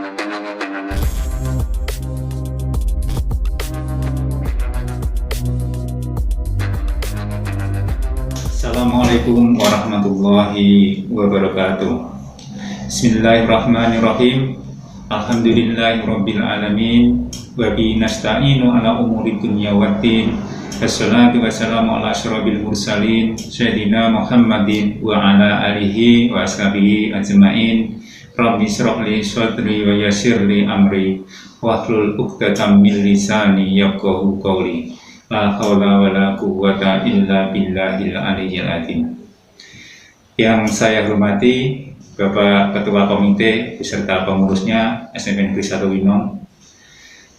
Assalamualaikum warahmatullahi wabarakatuh. Bismillahirrahmanirrahim. Alhamdulillahirabbil alamin. Wa bihi nasta'inu ala umuri dunya waddin. Wassalatu wassalamu ala asyrofil mursalin sayyidina Muhammadin wa ala alihi wa ashabihi ajmain. Rabbi shrah li sadri wa yassir li amri wahlul 'uqdatam min lisani yafqahu qawli. La haula wala quwwata illa billahil aliyyil azim. Yang saya hormati Bapak Ketua Komite beserta pengurusnya SMP Negeri 1 Winong.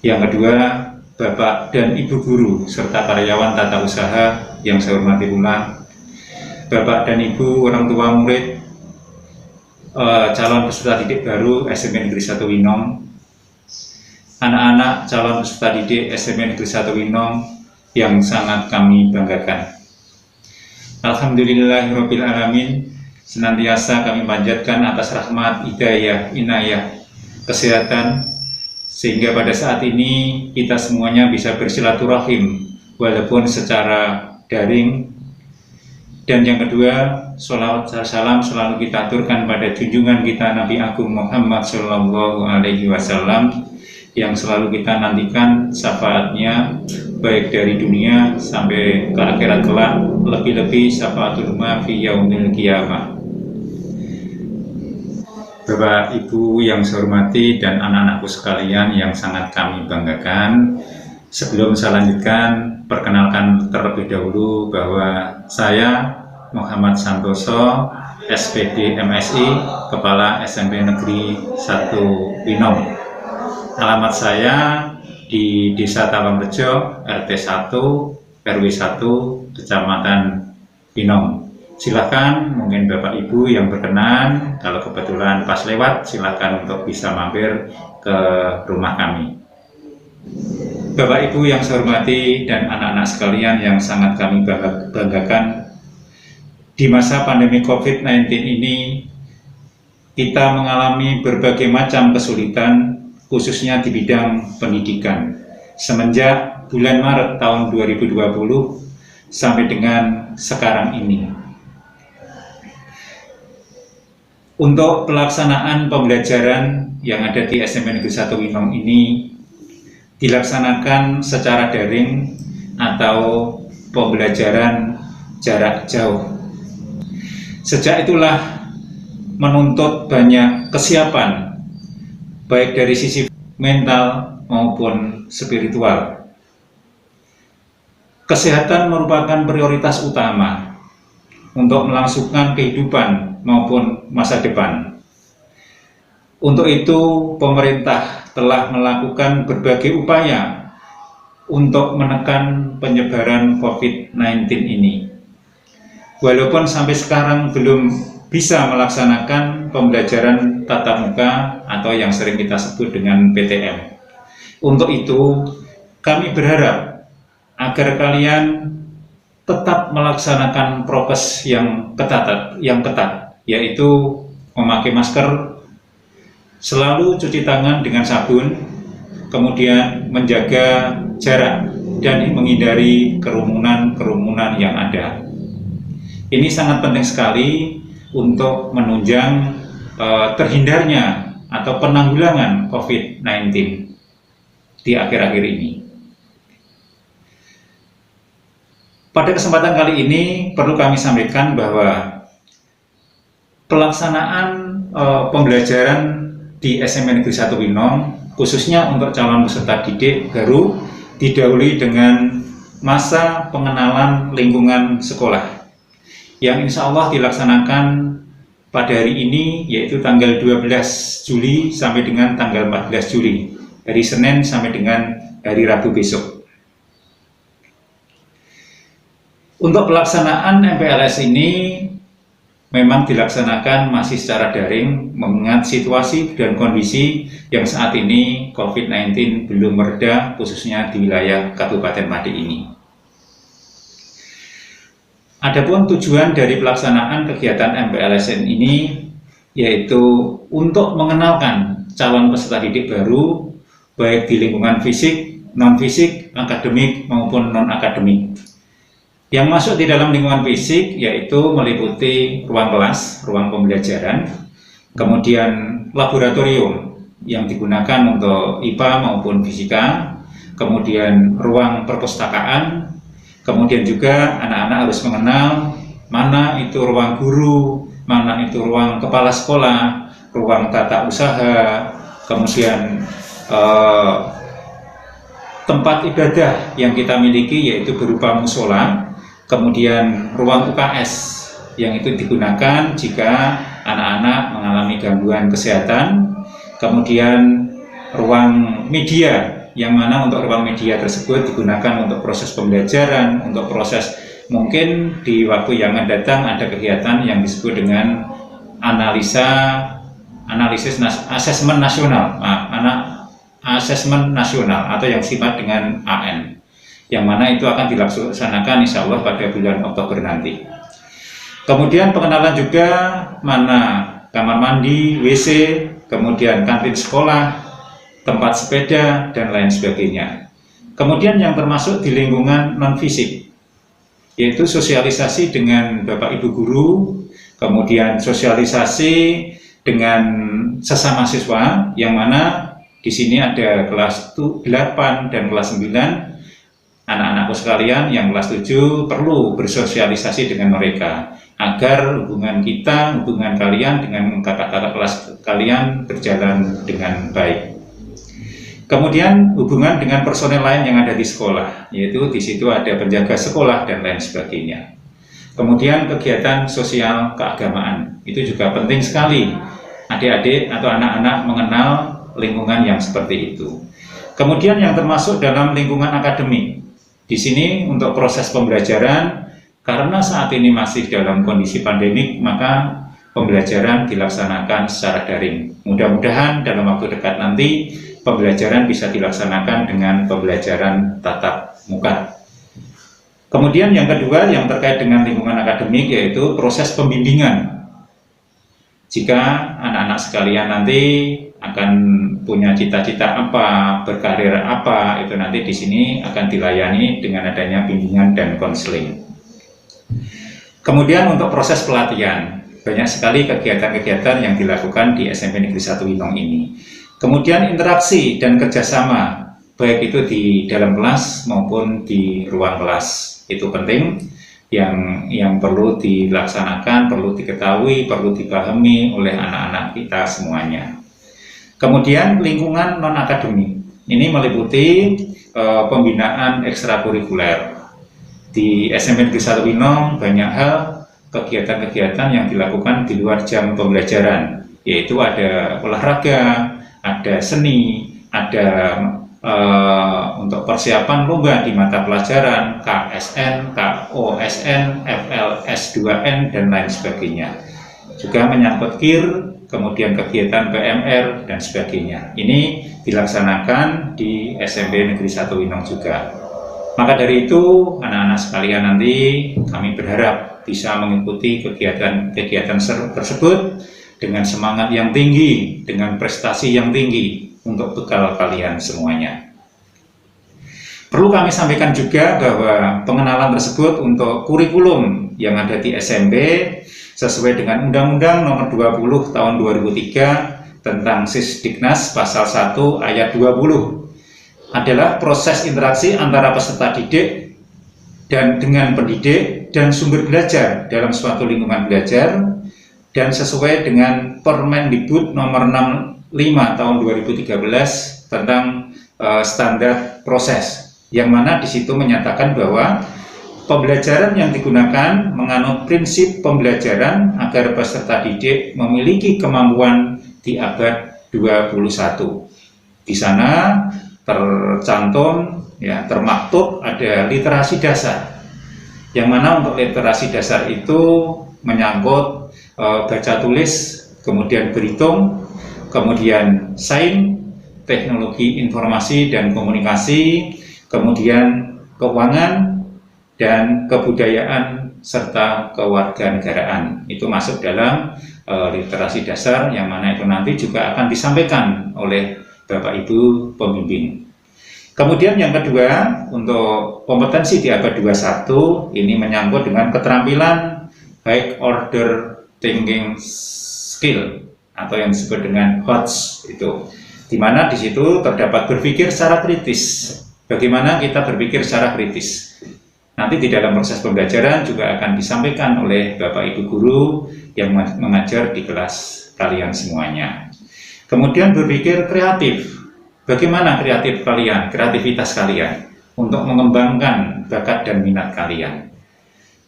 Yang kedua, Bapak dan Ibu Guru serta karyawan tata usaha yang saya hormati pula. Bapak dan Ibu orang tua murid calon peserta didik baru SMP Negeri 1 Winong. Anak-anak calon peserta didik SMP Negeri 1 Winong yang sangat kami banggakan. Alhamdulillahirabbil alamin. Senantiasa kami panjatkan atas rahmat, hidayah, inayah, kesehatan, sehingga pada saat ini kita semuanya bisa bersilaturahim walaupun secara daring. Dan yang kedua, sholawat salam selalu kita aturkan pada junjungan kita Nabi Agung Muhammad Sallallahu Alaihi Wasallam yang selalu kita nantikan syafaatnya baik dari dunia sampai ke akhirat kelak, lebih-lebih syafaatul umma fi yaumil qiyamah. Bapak Ibu yang saya hormati dan anak-anakku sekalian yang sangat kami banggakan, sebelum saya lanjutkan, perkenalkan terlebih dahulu bahwa saya Muhammad Santoso, SPD MSI, Kepala SMP Negeri 1 Winong. Alamat saya di Desa Tawangrejo, RT 1, RW 1, Kecamatan Winong. Silakan, mungkin Bapak Ibu yang berkenan, kalau kebetulan pas lewat, silakan untuk bisa mampir ke rumah kami. Bapak Ibu yang saya hormati dan anak-anak sekalian yang sangat kami banggakan, di masa pandemi COVID-19 ini, kita mengalami berbagai macam kesulitan, khususnya di bidang pendidikan. Semenjak bulan Maret tahun 2020 sampai dengan sekarang ini. Untuk pelaksanaan pembelajaran yang ada di SMP Negeri 1 Winong ini dilaksanakan secara daring atau pembelajaran jarak jauh. Sejak itulah menuntut banyak kesiapan baik dari sisi mental maupun spiritual. Kesehatan merupakan prioritas utama untuk melangsungkan kehidupan maupun masa depan. Untuk itu, pemerintah telah melakukan berbagai upaya untuk menekan penyebaran COVID-19 ini. Walaupun sampai sekarang belum bisa melaksanakan pembelajaran tatap muka atau yang sering kita sebut dengan PTM. Untuk itu, kami berharap agar kalian tetap melaksanakan prokes yang ketat, yaitu memakai masker, selalu cuci tangan dengan sabun, kemudian menjaga jarak dan menghindari kerumunan yang ada. Ini sangat penting sekali untuk menunjang terhindarnya atau penanggulangan COVID-19 di akhir-akhir ini. Pada kesempatan kali ini perlu kami sampaikan bahwa pelaksanaan pembelajaran di SMP Negeri 1 Winong, khususnya untuk calon peserta didik baru, didahului dengan masa pengenalan lingkungan sekolah yang insya Allah dilaksanakan pada hari ini, yaitu tanggal 12 Juli sampai dengan tanggal 14 Juli, hari Senin sampai dengan hari Rabu besok. Untuk pelaksanaan MPLS ini memang dilaksanakan masih secara daring, mengingat situasi dan kondisi yang saat ini COVID-19 belum mereda, khususnya di wilayah Kabupaten Pati ini. Adapun tujuan dari pelaksanaan kegiatan MPLSN ini yaitu untuk mengenalkan calon peserta didik baru, baik di lingkungan fisik, non-fisik, akademik maupun non-akademik. Yang masuk di dalam lingkungan fisik yaitu meliputi ruang kelas, ruang pembelajaran, kemudian laboratorium yang digunakan untuk IPA maupun fisika, kemudian ruang perpustakaan, kemudian juga anak-anak harus mengenal mana itu ruang guru, mana itu ruang kepala sekolah, ruang tata usaha, kemudian tempat ibadah yang kita miliki yaitu berupa musola, kemudian ruang UKS yang itu digunakan jika anak-anak mengalami gangguan kesehatan, kemudian ruang media yang mana untuk ruang media tersebut digunakan untuk proses pembelajaran, untuk proses mungkin di waktu yang akan datang ada kegiatan yang disebut dengan asesmen nasional, asesmen nasional atau yang sifat dengan AN, yang mana itu akan dilaksanakan insya Allah pada bulan Oktober nanti. Kemudian pengenalan juga mana kamar mandi, WC, kemudian kantin sekolah, tempat sepeda, dan lain sebagainya. Kemudian yang termasuk di lingkungan non-fisik, yaitu sosialisasi dengan Bapak Ibu Guru, kemudian sosialisasi dengan sesama siswa, yang mana di sini ada kelas 8 dan kelas 9. Anak-anakku sekalian yang kelas 7 perlu bersosialisasi dengan mereka agar hubungan kalian dengan kakak-kakak kelas kalian berjalan dengan baik. Kemudian hubungan dengan personel lain yang ada di sekolah, yaitu di situ ada penjaga sekolah dan lain sebagainya. Kemudian kegiatan sosial keagamaan, itu juga penting sekali adik-adik atau anak-anak mengenal lingkungan yang seperti itu. Kemudian yang termasuk dalam lingkungan akademik, di sini untuk proses pembelajaran, karena saat ini masih dalam kondisi pandemik, maka pembelajaran dilaksanakan secara daring. Mudah-mudahan dalam waktu dekat nanti pembelajaran bisa dilaksanakan dengan pembelajaran tatap muka. Kemudian yang kedua yang terkait dengan lingkungan akademik yaitu proses pembimbingan. Jika anak-anak sekalian nanti akan punya cita-cita apa, berkarir apa, itu nanti di sini akan dilayani dengan adanya bimbingan dan konseling. Kemudian untuk proses pelatihan, banyak sekali kegiatan-kegiatan yang dilakukan di SMP Negeri 1 Winong ini. Kemudian interaksi dan kerjasama, baik itu di dalam kelas maupun di ruang kelas, itu penting, yang perlu dilaksanakan, perlu diketahui, perlu dipahami oleh anak-anak kita semuanya. Kemudian lingkungan non-akademik, ini meliputi pembinaan ekstrakurikuler. Di SMP Negeri 1 Winong banyak hal kegiatan-kegiatan yang dilakukan di luar jam pembelajaran, yaitu ada olahraga, ada seni, ada untuk persiapan lomba di mata pelajaran KSN, KOSN, FLS2N, dan lain sebagainya. Juga menyangkut KIR, kemudian kegiatan PMR, dan sebagainya. Ini dilaksanakan di SMP Negeri 1 Winong juga. Maka dari itu, anak-anak sekalian nanti kami berharap bisa mengikuti kegiatan-kegiatan tersebut dengan semangat yang tinggi, dengan prestasi yang tinggi untuk bekal kalian semuanya. Perlu kami sampaikan juga bahwa pengenalan tersebut untuk kurikulum yang ada di SMP sesuai dengan Undang-Undang Nomor 20 Tahun 2003 tentang Sisdiknas Pasal 1 Ayat 20 adalah proses interaksi antara peserta didik dan dengan pendidik dan sumber belajar dalam suatu lingkungan belajar, dan sesuai dengan Permendikbud Nomor 65 Tahun 2013 tentang standar proses, yang mana di situ menyatakan bahwa pembelajaran yang digunakan menganut prinsip pembelajaran agar peserta didik memiliki kemampuan di abad 21. Di sana tercantum, termaktub ada literasi dasar, yang mana untuk literasi dasar itu menyangkut baca tulis, kemudian berhitung, kemudian sains, teknologi informasi dan komunikasi, kemudian keuangan, dan kebudayaan serta kewarganegaraan. Itu masuk dalam literasi dasar, yang mana itu nanti juga akan disampaikan oleh Bapak Ibu pembimbing. Kemudian yang kedua, untuk kompetensi di abad 21 ini menyangkut dengan keterampilan high order thinking skill atau yang disebut dengan HOTS itu, di mana di situ terdapat berpikir secara kritis. Bagaimana kita berpikir secara kritis? Nanti di dalam proses pembelajaran juga akan disampaikan oleh Bapak Ibu guru yang mengajar di kelas kalian semuanya. Kemudian berpikir kreatif. Bagaimana kreativitas kalian untuk mengembangkan bakat dan minat kalian.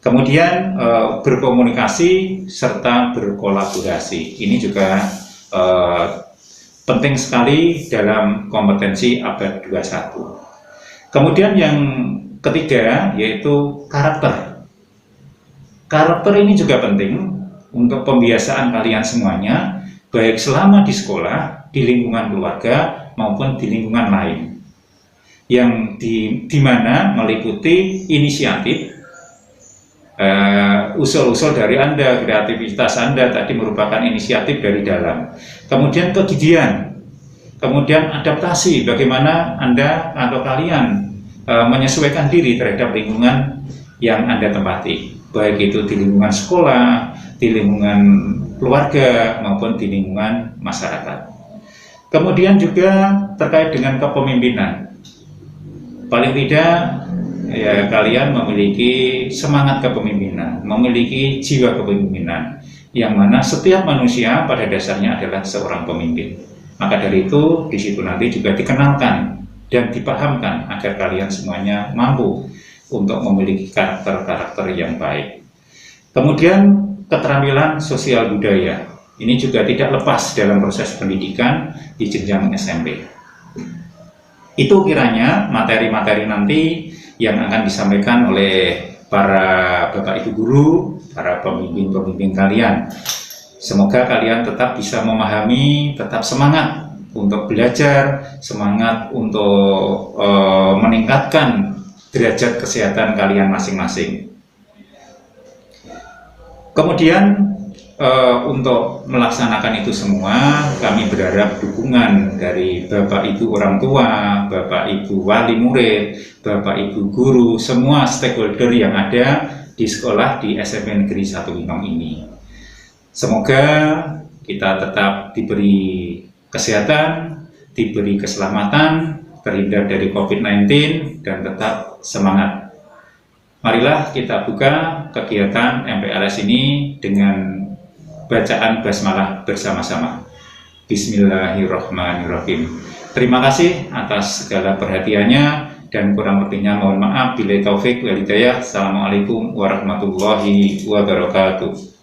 Kemudian berkomunikasi serta berkolaborasi. Ini juga penting sekali dalam kompetensi abad 21. Kemudian yang ketiga yaitu karakter. Karakter ini juga penting untuk pembiasaan kalian semuanya, baik selama di sekolah, di lingkungan keluarga maupun di lingkungan lain, yang di mana meliputi inisiatif, usul-usul dari Anda, kreativitas Anda tadi merupakan inisiatif dari dalam. Kemudian kegigihan, kemudian adaptasi, bagaimana Anda atau kalian menyesuaikan diri terhadap lingkungan yang Anda tempati, baik itu di lingkungan sekolah, di lingkungan keluarga, maupun di lingkungan masyarakat. Kemudian juga terkait dengan kepemimpinan. Paling tidak ya kalian memiliki semangat kepemimpinan, memiliki jiwa kepemimpinan, yang mana setiap manusia pada dasarnya adalah seorang pemimpin. Maka dari itu di situ nanti juga dikenalkan dan dipahamkan agar kalian semuanya mampu untuk memiliki karakter-karakter yang baik. Kemudian keterampilan sosial budaya. Ini juga tidak lepas dalam proses pendidikan di jenjang SMP. Itu kiranya materi-materi nanti yang akan disampaikan oleh para Bapak Ibu guru, para pembimbing-pembimbing kalian. Semoga kalian tetap bisa memahami, tetap semangat untuk belajar, semangat untuk meningkatkan derajat kesehatan kalian masing-masing. Kemudian untuk melaksanakan itu semua, kami berharap dukungan dari Bapak Ibu orang tua, Bapak Ibu wali murid, Bapak Ibu guru, semua stakeholder yang ada di sekolah di SMP Negeri 1 Winong ini. Semoga kita tetap diberi kesehatan, diberi keselamatan, terhindar dari COVID-19, dan tetap semangat. Marilah kita buka kegiatan MPLS ini dengan bacaan basmalah bersama-sama. Bismillahirrahmanirrahim. Terima kasih atas segala perhatiannya, dan kurang lebihnya mohon maaf. Billahi taufik wal hidayah. Assalamualaikum warahmatullahi wabarakatuh.